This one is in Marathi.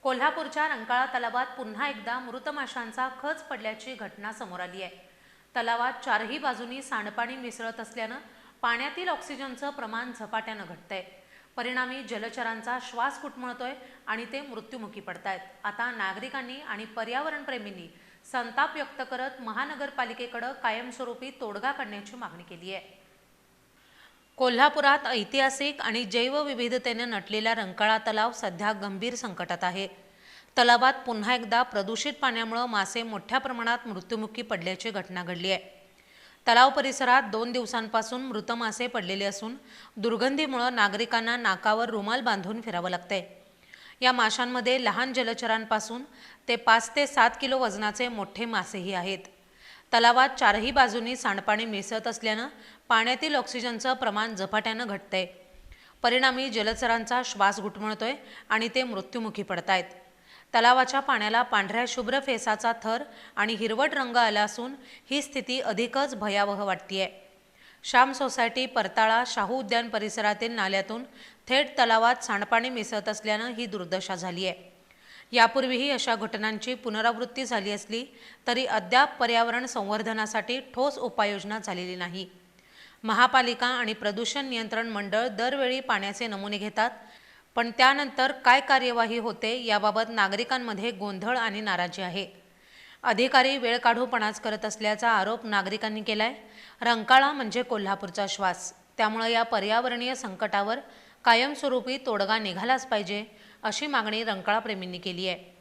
कोल्हापूरच्या रंकाळा तलावात पुन्हा एकदा मृत माशांचा खच पडल्याची घटना समोर आली आहे। तलावात चारही बाजूनी सांडपाणी मिसळत असल्यानं पाण्यातील ऑक्सिजनचं प्रमाण झपाट्यानं घटतंय। परिणामी जलचरांचा श्वास कुटमळतोय आणि ते मृत्युमुखी पडतायत। आता नागरिकांनी आणि पर्यावरणप्रेमींनी संताप व्यक्त करत महानगरपालिकेकडे कायमस्वरूपी तोडगा काढण्याची मागणी केली आहे। कोल्हापुरात ऐतिहासिक आणि जैवविविधतेने नटलेला रंकाळा तलाव सध्या गंभीर संकटात आहे। तलावात पुन्हा एकदा प्रदूषित पाण्यामुळे मासे मोठ्या प्रमाणात मृत्युमुखी पडल्याची घटना घडली आहे। तलाव परिसरात 2 दिवसांपासून मृत मासे पडलेले असून दुर्गंधीमुळे नागरिकांना नाकावर रुमाल बांधून फिरावं लागतंय। या माशांमध्ये लहान जलचरांपासून ते 5 ते 7 किलो वजनाचे मोठे मासेही आहेत। तलावात चारही बाजूंनी सांडपाणी मिसळत असल्यानं पाण्यातील ऑक्सिजनचं प्रमाण झपाट्यानं घटतंय। परिणामी जलचरांचा श्वास घुटमळतोय आणि ते मृत्युमुखी पडतायत। तलावाच्या पाण्याला पांढऱ्या शुभ्र फेसाचा थर आणि हिरवट रंग आला असून ही स्थिती अधिकच भयावह वाटतेय। श्याम सोसायटी, परताळा, शाहू उद्यान परिसरातील नाल्यातून थेट तलावात सांडपाणी मिसळत असल्यानं ही दुर्दशा झाली आहे। यापूर्वीही अशा घटनांची पुनरावृत्ती झाली असली तरी अद्याप पर्यावरण संवर्धनासाठी ठोस उपाययोजना झालेली नाही। महापालिका आणि प्रदूषण नियंत्रण मंडळ दरवेळी पाण्याचे नमुने घेतात, पण त्यानंतर काय कार्यवाही होते याबाबत नागरिकांमध्ये गोंधळ आणि नाराजी आहे। अधिकारी वेळकाढूपणाच करत असल्याचा आरोप नागरिकांनी केलाय। रंकाळा म्हणजे कोल्हापूरचा श्वास, त्यामुळे या पर्यावरणीय संकटावर कायमस्वरूपी तोडगा निघालाच पाहिजे, अशी मागणी रंकाळा प्रेमींनी केली आहे।